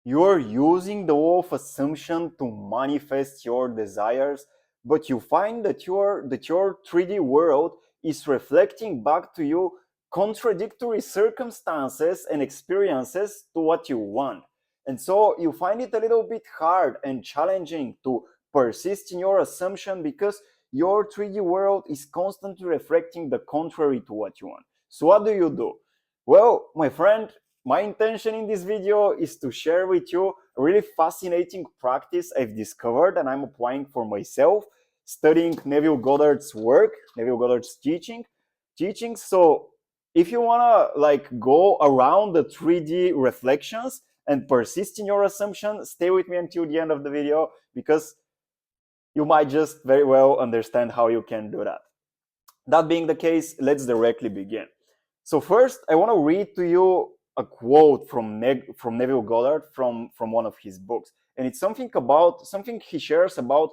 You're using the law of assumption to manifest your desires, but you find that your 3D world is reflecting back to you contradictory circumstances and experiences to what you want. And so you find it a little bit hard and challenging to persist in your assumption because your 3D world is constantly reflecting the contrary to what you want. So what do you do? Well, my friend, my intention in this video is to share with you a really fascinating practice I've discovered and I'm applying for myself, studying Neville Goddard's work, Neville Goddard's teaching. So if you wanna go around the 3D reflections and persist in your assumption, stay with me until the end of the video because you might just very well understand how you can do that. That being the case, let's directly begin. So first, I want to read to you a quote from Neville Goddard from one of his books, and it's something he shares about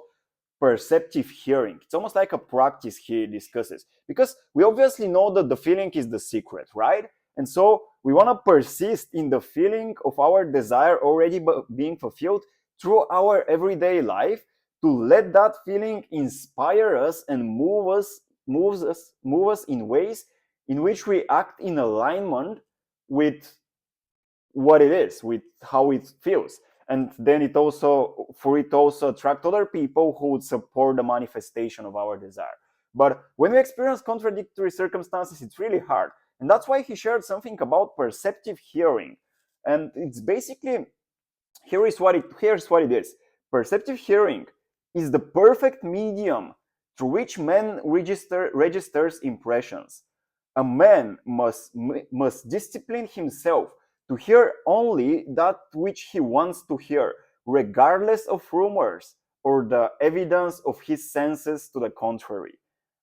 perceptive hearing. It's almost like a practice he discusses because we obviously know that the feeling is the secret, right? And so we want to persist in the feeling of our desire already being fulfilled through our everyday life to let that feeling inspire us and move us in ways in which we act in alignment with what it is, with how it feels. And then it also attract other people who would support the manifestation of our desire. But when we experience contradictory circumstances, it's really hard. And that's why he shared something about perceptive hearing. And it's basically, here's what it is. Perceptive hearing is the perfect medium through which man registers impressions. A man must discipline himself to hear only that which he wants to hear, regardless of rumors or the evidence of his senses to the contrary.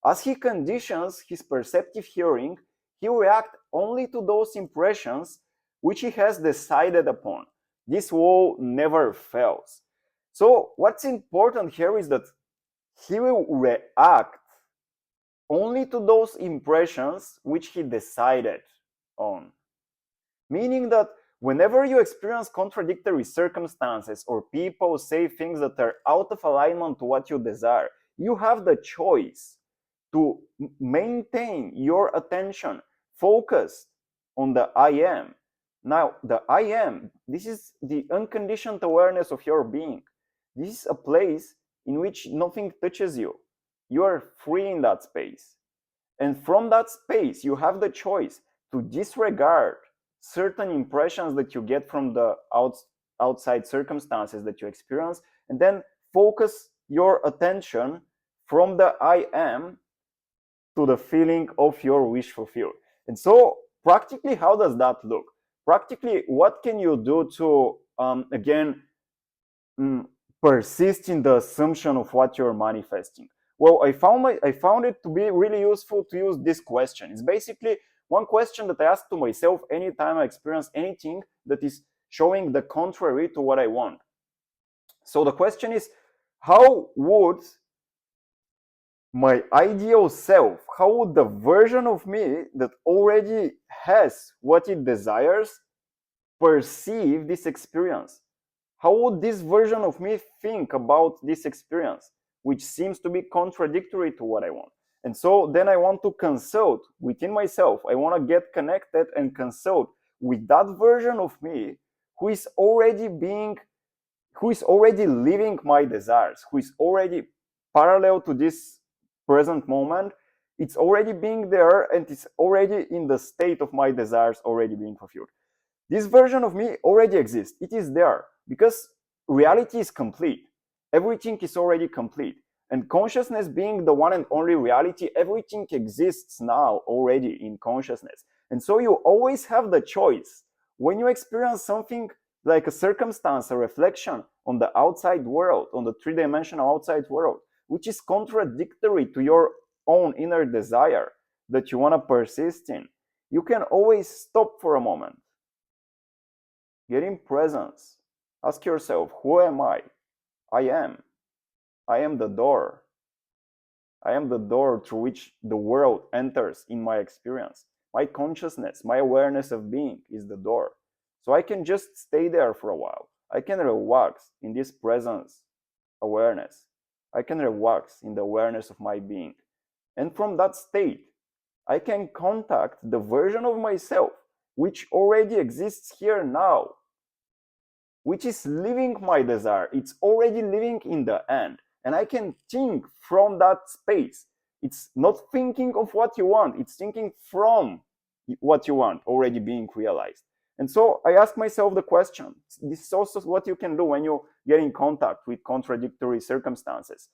As he conditions his perceptive hearing, he reacts only to those impressions which he has decided upon. This law never fails. So what's important here is that he will react only to those impressions which he decided on. Meaning that whenever you experience contradictory circumstances or people say things that are out of alignment to what you desire, you have the choice to maintain your attention focused on the I am. Now, the I am, this is the unconditioned awareness of your being. This is a place in which nothing touches you. You are free in that space. And from that space, you have the choice to disregard certain impressions that you get from the outside circumstances that you experience, and then focus your attention from the I am to the feeling of your wish fulfilled. And so, practically, how does that look? Practically, what can you do to, again, persist in the assumption of what you're manifesting? Well, I found it to be really useful to use this question. It's basically one question that I ask to myself anytime I experience anything that is showing the contrary to what I want. So the question is, how would my ideal self, how would the version of me that already has what it desires perceive this experience? How would this version of me think about this experience, which seems to be contradictory to what I want? And so then I want to consult within myself. I want to get connected and consult with that version of me who is already living my desires, who is already parallel to this present moment. It's already being there and it's already in the state of my desires already being fulfilled. This version of me already exists. It is there because reality is complete. Everything is already complete. And consciousness being the one and only reality, everything exists now already in consciousness. And so you always have the choice. When you experience something like a circumstance, a reflection on the outside world, on the three-dimensional outside world, which is contradictory to your own inner desire that you want to persist in, you can always stop for a moment. Get in presence. Ask yourself, who am I? I am. I am the door. I am the door through which the world enters in my experience. My consciousness, my awareness of being is the door. So I can just stay there for a while. I can relax in this presence awareness. I can relax in the awareness of my being. And from that state, I can contact the version of myself which already exists here now, which is living my desire. It's already living in the end. And I can think from that space. It's not thinking of what you want, it's thinking from what you want already being realized. And so I ask myself the question. This is also what you can do when you get in contact with contradictory circumstances.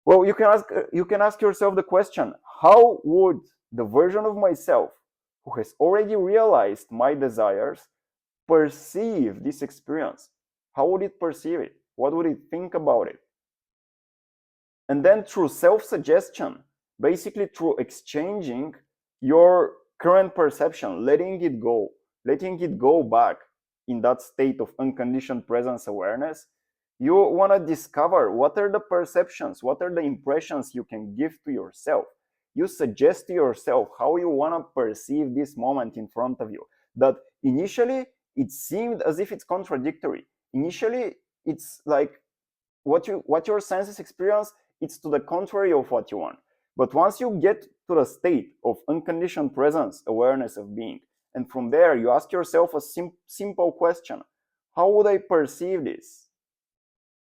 Well, you can ask yourself the question, how would the version of myself who has already realized my desires perceive this experience? How would it perceive it? What would it think about it? And then through self-suggestion, basically through exchanging your current perception, letting it go back in that state of unconditioned presence awareness, you want to discover what are the perceptions, what are the impressions you can give to yourself. You suggest to yourself how you want to perceive this moment in front of you. That initially it seemed as if it's contradictory. Initially, it's like what your senses experience, it's to the contrary of what you want. But once you get to the state of unconditioned presence, awareness of being, and from there you ask yourself a simple question: how would I perceive this?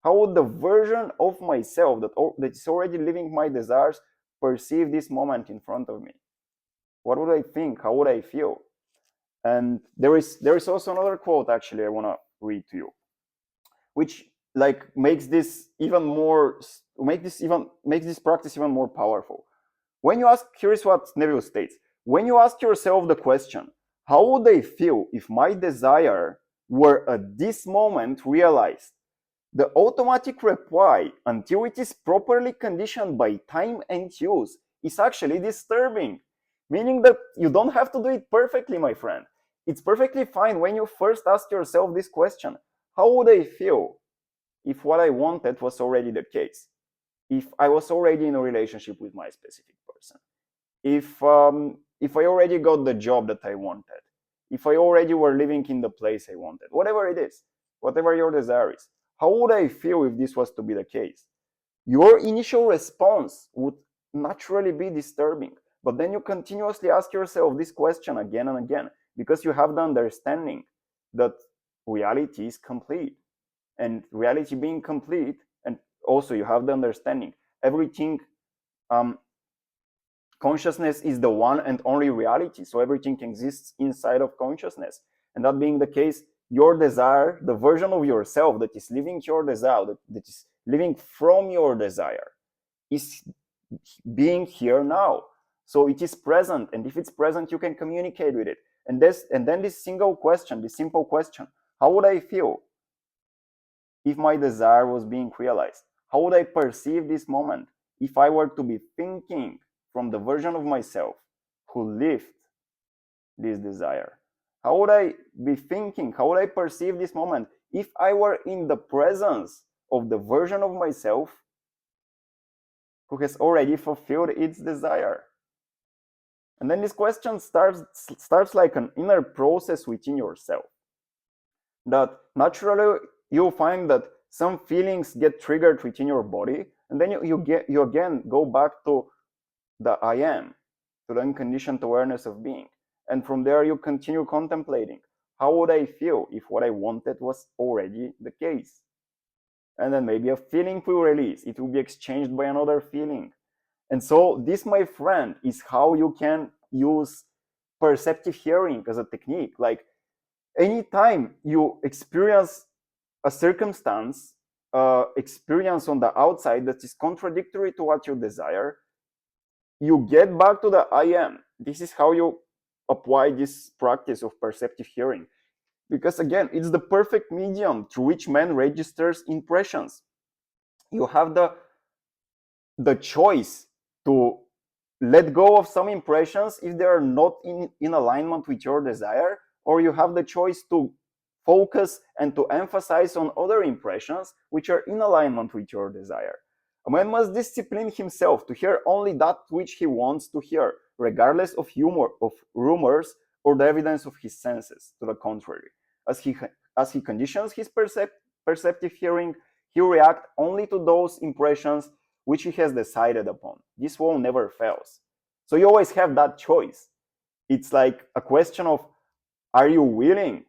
How would the version of myself that is already living my desires perceive this moment in front of me? What would I think? How would I feel? And there is also another quote actually I want to read to you, which like makes this practice even more powerful. When you ask, here's what Neville states: when you ask yourself the question, how would I feel if my desire were at this moment realized? The automatic reply, until it is properly conditioned by time and use, is actually disturbing. Meaning that you don't have to do it perfectly, my friend. It's perfectly fine when you first ask yourself this question: how would I feel if what I wanted was already the case? If I was already in a relationship with my specific person? If I already got the job that I wanted? If I already were living in the place I wanted? Whatever it is, whatever your desire is, how would I feel if this was to be the case? Your initial response would naturally be disturbing, but then you continuously ask yourself this question again and again, because you have the understanding that reality is complete. And reality being complete, and also you have the understanding, everything, consciousness is the one and only reality, so everything exists inside of consciousness. And that being the case, your desire, the version of yourself that is living your desire, that is living from your desire, is being here now. So it is present, and if it's present, you can communicate with it. And then this simple question: how would I feel if my desire was being realized? How would I perceive this moment if I were to be thinking from the version of myself who lived this desire? How would I be thinking? How would I perceive this moment if I were in the presence of the version of myself who has already fulfilled its desire? And then this question starts like an inner process within yourself. That naturally you'll find that some feelings get triggered within your body, and then you again go back to the I am, to the unconditioned awareness of being. And from there you continue contemplating, how would I feel if what I wanted was already the case? And then maybe a feeling will release, it will be exchanged by another feeling. And so this, my friend, is how you can use perceptive hearing as a technique. Like anytime you experience a circumstance, experience on the outside that is contradictory to what you desire, you get back to the I am. This is how you apply this practice of perceptive hearing. Because again, it's the perfect medium through which man registers impressions. You have the choice to let go of some impressions if they are not in alignment with your desire, or you have the choice to focus and to emphasize on other impressions which are in alignment with your desire. A man must discipline himself to hear only that which he wants to hear, regardless of rumors or the evidence of his senses, to the contrary, as he conditions his perceptive hearing, he reacts only to those impressions which he has decided upon. This wall never fails. So you always have that choice. It's like a question of, are you willing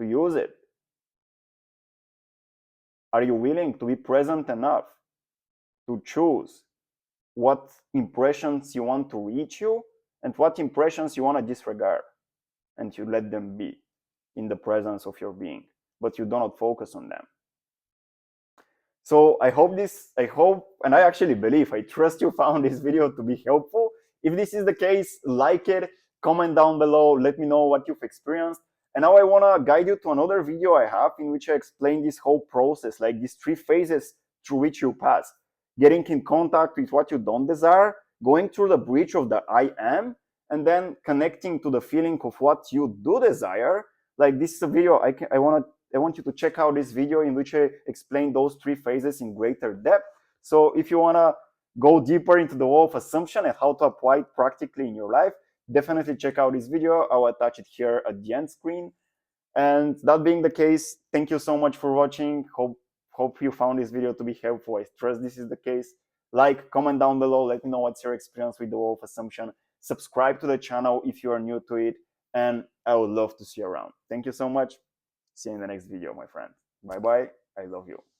to use it? Are you willing to be present enough to choose what impressions you want to reach you and what impressions you want to disregard, and you let them be in the presence of your being, but you do not focus on them? So I hope, and I actually believe, I trust you found this video to be helpful. If this is the case, like it, comment down below, let me know what you've experienced. And now I want to guide you to another video I have in which I explain this whole process, like these 3 phases through which you pass. Getting in contact with what you don't desire, going through the bridge of the I am, and then connecting to the feeling of what you do desire. Like, this is a video I want you to check out this video in which I explain those 3 phases in greater depth. So if you want to go deeper into the wall of assumption and how to apply it practically in your life, definitely check out this video. I'll attach it here at the end screen. And that being the case, thank you so much for watching. Hope you found this video to be helpful. I trust this is the case. Like, comment down below, let me know what's your experience with the wall of assumption. Subscribe to the channel if you are new to it, and I would love to see you around. Thank you so much. See you in the next video, my friend. Bye bye. I love you.